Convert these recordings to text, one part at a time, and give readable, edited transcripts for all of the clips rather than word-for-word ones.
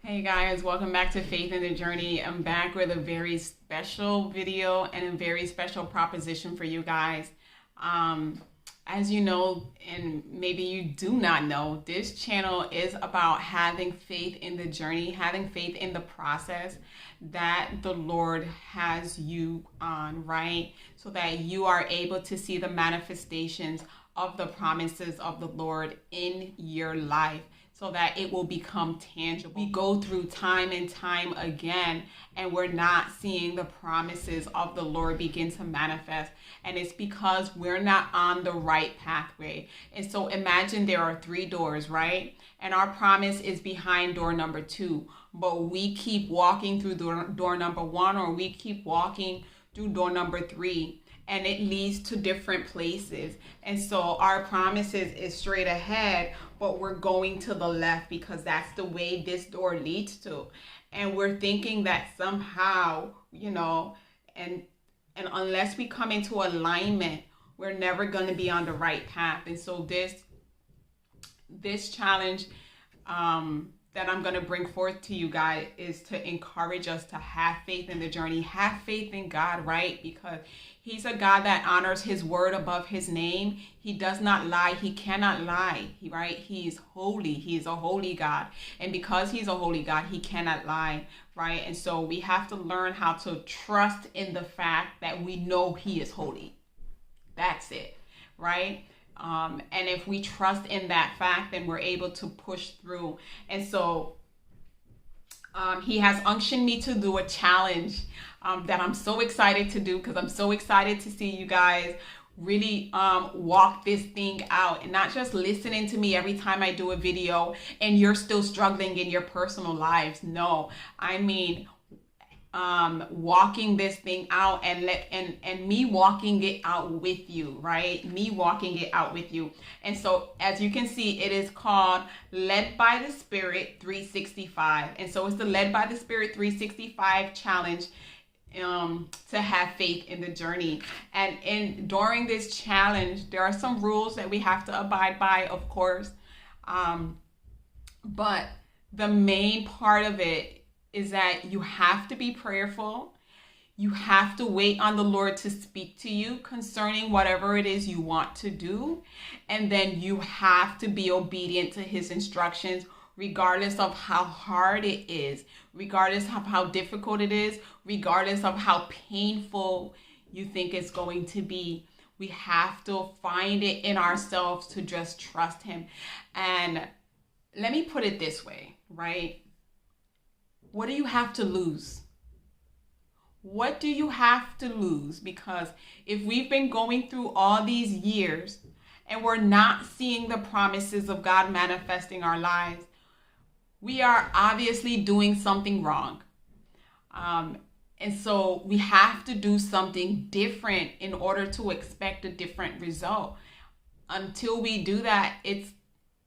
Hey guys, welcome back to Faith in the Journey. I'm back with a very special video and a very special proposition for you guys. As you know, and maybe you do not know, this channel is about having faith in the journey, having faith in the process that the Lord has you on, right? So that you are able to see the manifestations of the promises of the Lord in your life, so that it will become tangible. We go through time and time again, and we're not seeing the promises of the Lord begin to manifest. And it's because we're not on the right pathway. And so imagine there are 3 doors, right? And our promise is behind door number 2. But we keep walking through door number 1, or we keep walking through door number 3. And it leads to different places. And so our promises is straight ahead, but we're going to the left because that's the way this door leads to. And we're thinking that somehow, and unless we come into alignment, we're never going to be on the right path. And so this challenge that I'm going to bring forth to you guys is to encourage us to have faith in the journey, have faith in God, right? Because He's a God that honors His word above His name. He does not lie. He cannot lie, right? He is holy. He is a holy God. And because He's a holy God, He cannot lie, right? And so we have to learn how to trust in the fact that we know He is holy. That's it, right? And if we trust in that fact, then we're able to push through. And so He has unctioned me to do a challenge that I'm so excited to do, because I'm so excited to see you guys really walk this thing out, and not just listening to me every time I do a video and you're still struggling in your personal lives. No, I mean walking this thing out and me walking it out with you, right? Me walking it out with you. And so as you can see, it is called Led by the Spirit 365. And so it's the Led by the Spirit 365 challenge to have faith in the journey. And during this challenge, there are some rules that we have to abide by, of course. But the main part of it is that you have to be prayerful. You have to wait on the Lord to speak to you concerning whatever it is you want to do. And then you have to be obedient to His instructions, regardless of how hard it is, regardless of how difficult it is, regardless of how painful you think it's going to be. We have to find it in ourselves to just trust Him. And let me put it this way, right? What do you have to lose? What do you have to lose? Because if we've been going through all these years and we're not seeing the promises of God manifesting our lives, we are obviously doing something wrong. And so we have to do something different in order to expect a different result. Until we do that, it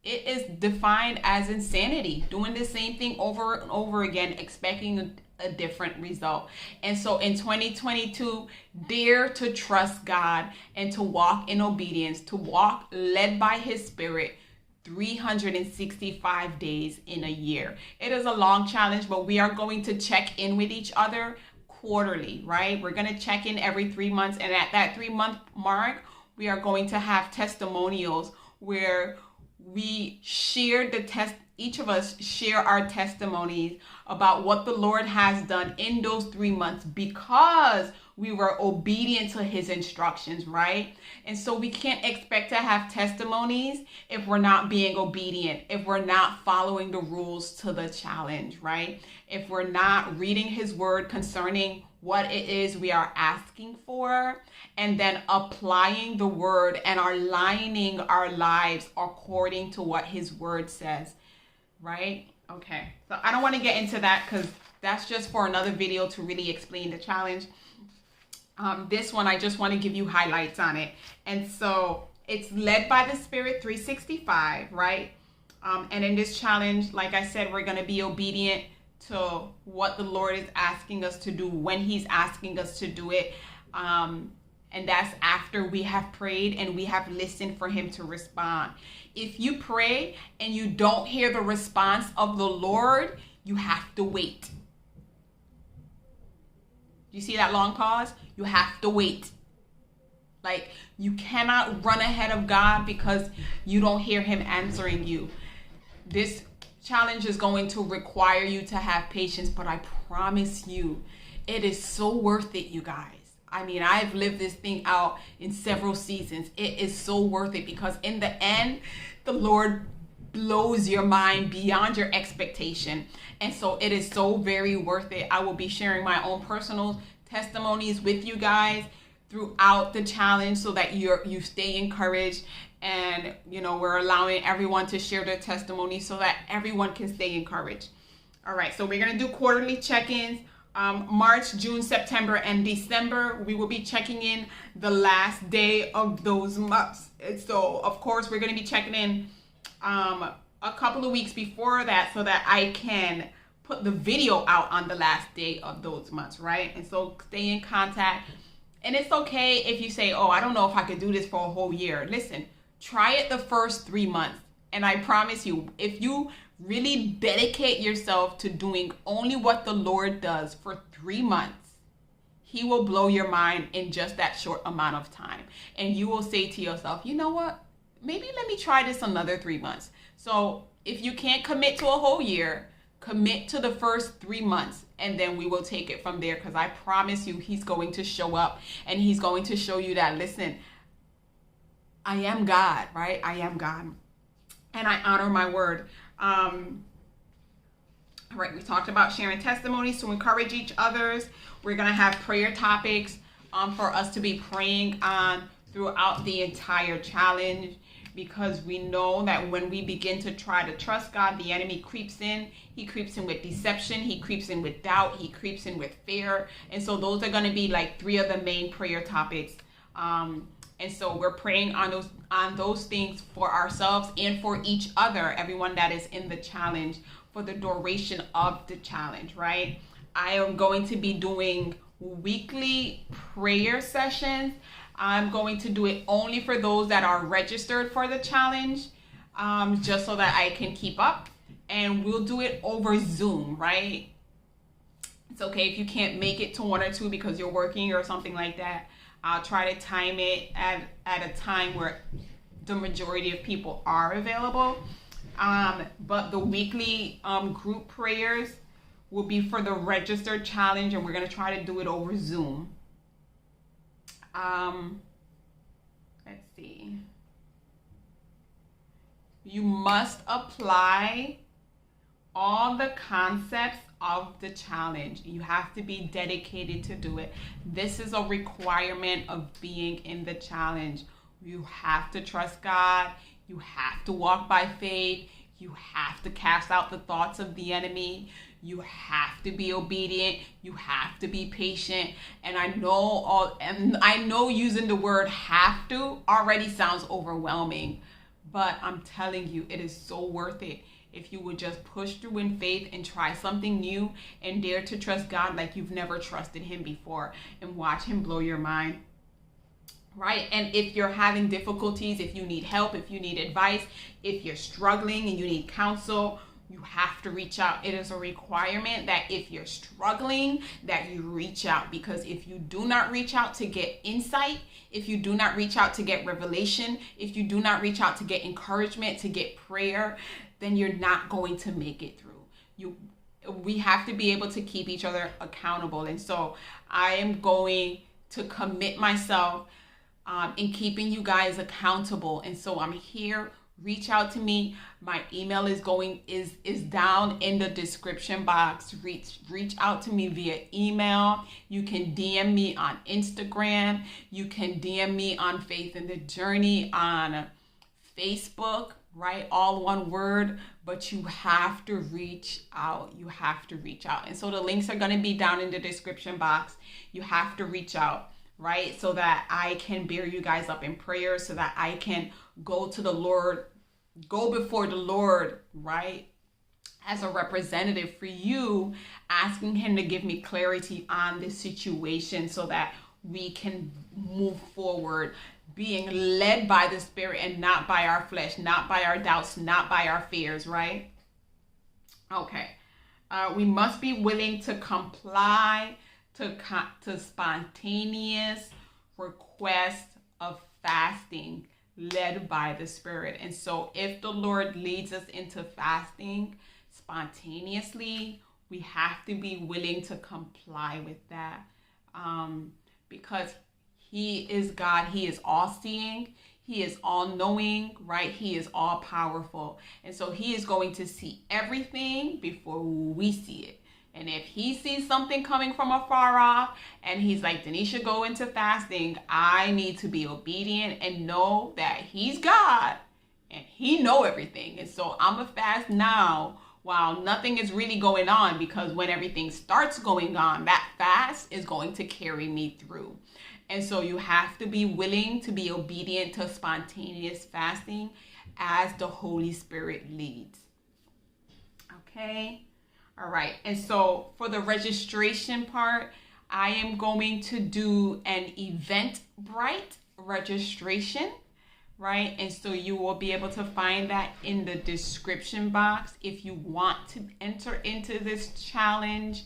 is defined as insanity, doing the same thing over and over again, expecting a different result. And so in 2022, dare to trust God and to walk in obedience, to walk led by His Spirit 365 days in a year. It is a long challenge, but we are going to check in with each other quarterly, right? We're going to check in every 3 months. And at that 3-month mark, we are going to have testimonials where we share each of us share our testimonies about what the Lord has done in those 3 months, because we were obedient to His instructions, right? And so we can't expect to have testimonies if we're not being obedient, if we're not following the rules to the challenge, right? If we're not reading His word concerning what it is we are asking for, and then applying the word and aligning our lives according to what His word says, right? Okay, so I don't want to get into that because that's just for another video to really explain the challenge. This one, I just want to give you highlights on it. And so it's Led by the Spirit 365, right? And in this challenge, like I said, we're going to be obedient to what the Lord is asking us to do when He's asking us to do it. And that's after we have prayed and we have listened for Him to respond. If you pray and you don't hear the response of the Lord, you have to wait. You see that long pause? You have to wait. Like, you cannot run ahead of God because you don't hear him answering you. This challenge is going to require you to have patience, but I promise you, it is so worth it, you guys. I mean, I've lived this thing out in several seasons. It is so worth it because in the end, the Lord blows your mind beyond your expectation. And so it is so very worth it. I will be sharing my own personal testimonies with you guys throughout the challenge so that you stay encouraged. And, you know, we're allowing everyone to share their testimony so that everyone can stay encouraged. All right, so we're going to do quarterly check-ins. March, June, September, and December, we will be checking in the last day of those months. And so, of course, we're going to be checking in a couple of weeks before that so that I can put the video out on the last day of those months, right? And so stay in contact. And it's okay if you say, oh, I don't know if I could do this for a whole year. Listen, try it the first 3 months. And I promise you, if you really dedicate yourself to doing only what the Lord does for 3 months, he will blow your mind in just that short amount of time. And you will say to yourself, you know what? Maybe let me try this another 3 months. So if you can't commit to a whole year, commit to the first 3 months, and then we will take it from there. Because I promise you, he's going to show up and he's going to show you that, listen, I am God, right? I am God. And I honor my word. All right, we talked about sharing testimonies to encourage each others. We're going to have prayer topics for us to be praying on throughout the entire challenge, because we know that when we begin to try to trust God, the enemy creeps in. He creeps in with deception. He creeps in with doubt. He creeps in with fear. And so those are going to be like 3 of the main prayer topics. And so we're praying on those things for ourselves and for each other, everyone that is in the challenge, for the duration of the challenge, right? I am going to be doing weekly prayer sessions. I'm going to do it only for those that are registered for the challenge, just so that I can keep up. And we'll do it over Zoom, right? It's okay if you can't make it to 1 or 2 because you're working or something like that. I'll try to time it at a time where the majority of people are available. But the weekly group prayers will be for the registered challenge, and we're going to try to do it over Zoom. Let's see. You must apply all the concepts of the challenge. You have to be dedicated to do it. This is a requirement of being in the challenge. You have to trust God. You have to walk by faith. You have to cast out the thoughts of the enemy. You have to be obedient. You have to be patient. And I know using the word have to already sounds overwhelming, but I'm telling you, it is so worth it. If you would just push through in faith and try something new and dare to trust God like you've never trusted him before, and watch him blow your mind, right? And if you're having difficulties, if you need help, if you need advice, if you're struggling and you need counsel, you have to reach out. It is a requirement that if you're struggling, that you reach out, because if you do not reach out to get insight, if you do not reach out to get revelation, if you do not reach out to get encouragement, to get prayer, then you're not going to make it through. We have to be able to keep each other accountable. And so I am going to commit myself in keeping you guys accountable. And so I'm here. Reach out to me. My email is down in the description box. Reach out to me via email. You can DM me on Instagram. You can DM me on Faith in the Journey on Facebook, right? All one word, but you have to reach out. You have to reach out. And so the links are going to be down in the description box. You have to reach out, right? So that I can bear you guys up in prayer, so that I can go to the Lord, go before the Lord, right? As a representative for you, asking him to give me clarity on this situation so that we can move forward, being led by the Spirit and not by our flesh, not by our doubts, not by our fears, right? Okay. We must be willing to comply to spontaneous requests of fasting led by the Spirit. And so if the Lord leads us into fasting spontaneously, we have to be willing to comply with that, because He is God. He is all-seeing. He is all-knowing, right? He is all-powerful. And so He is going to see everything before we see it. And if He sees something coming from afar off and He's like, Denisha, go into fasting, I need to be obedient and know that He's God and He know everything. And so I'm going to fast now while nothing is really going on, because when everything starts going on, that fast is going to carry me through. And so you have to be willing to be obedient to spontaneous fasting as the Holy Spirit leads. Okay? All right. And so for the registration part, I am going to do an Eventbrite registration, right? And so you will be able to find that in the description box. If you want to enter into this challenge,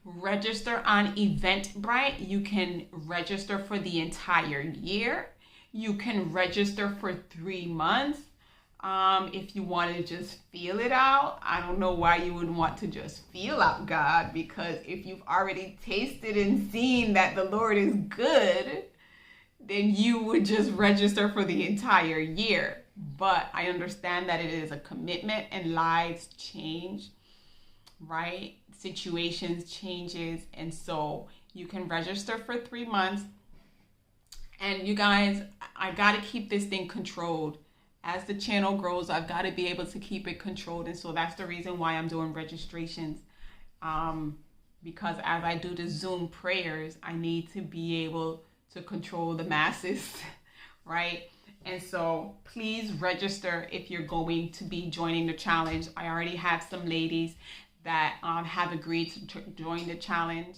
register on Eventbrite. You can register for the entire year. You can register for 3 months. If you want to just feel it out. I don't know why you would want to just feel out God, because if you've already tasted and seen that the Lord is good, then you would just register for the entire year. But I understand that it is a commitment and lives change, right? Situations changes. And so you can register for 3 months. And you guys, I got to keep this thing controlled. As the channel grows, I've got to be able to keep it controlled. And so that's the reason why I'm doing registrations. Because as I do the Zoom prayers, I need to be able to control the masses, right? And so please register if you're going to be joining the challenge. I already have some ladies that have agreed to join the challenge.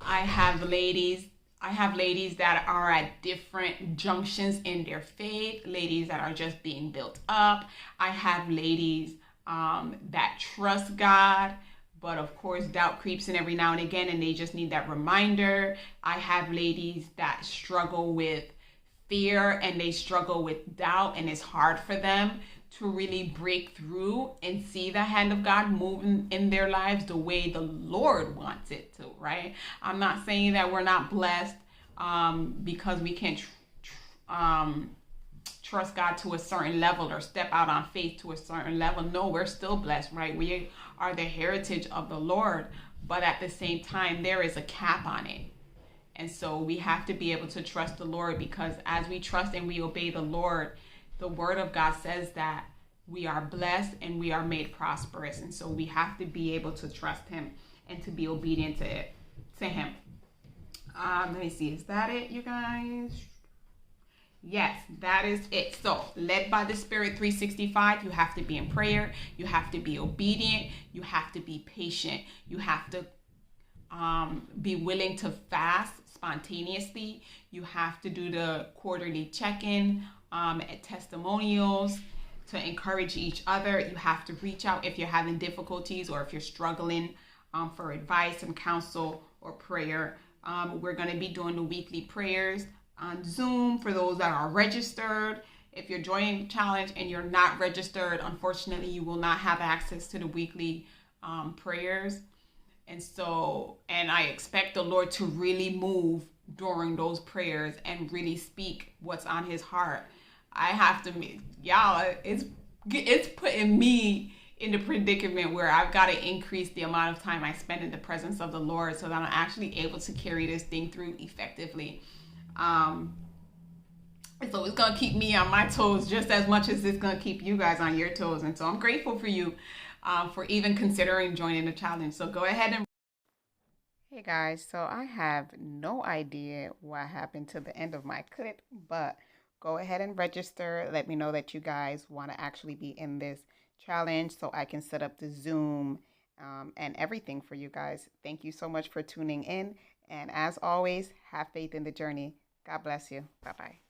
I have ladies that are at different junctions in their faith, ladies that are just being built up. I have ladies that trust God, but of course doubt creeps in every now and again and they just need that reminder. I have ladies that struggle with fear and they struggle with doubt, and it's hard for them to really break through and see the hand of God moving in their lives the way the Lord wants it to, right? I'm not saying that we're not blessed because we can't trust God to a certain level or step out on faith to a certain level. No, we're still blessed, right? We are the heritage of the Lord, but at the same time, there is a cap on it. And so we have to be able to trust the Lord, because as we trust and we obey the Lord, the word of God says that we are blessed and we are made prosperous. And so we have to be able to trust Him and to be obedient to Him. Let me see. Is that it, you guys? Yes, that is it. So led by the Spirit 365, you have to be in prayer. You have to be obedient. You have to be patient. You have to be willing to fast spontaneously. You have to do the quarterly check-in, testimonials to encourage each other. You have to reach out if you're having difficulties or if you're struggling for advice and counsel or prayer. We're going to be doing the weekly prayers on Zoom for those that are registered. If you're joining the challenge and you're not registered, unfortunately, you will not have access to the weekly prayers. And I expect the Lord to really move during those prayers and really speak what's on His heart. I have to, y'all, it's putting me in the predicament where I've got to increase the amount of time I spend in the presence of the Lord so that I'm actually able to carry this thing through effectively. So it's going to keep me on my toes just as much as it's going to keep you guys on your toes. And so I'm grateful for you for even considering joining the challenge. So go ahead and... Hey guys, so I have no idea what happened to the end of my clip, but go ahead and register. Let me know that you guys want to actually be in this challenge so I can set up the Zoom and everything for you guys. Thank you so much for tuning in. And as always, have faith in the journey. God bless you. Bye-bye.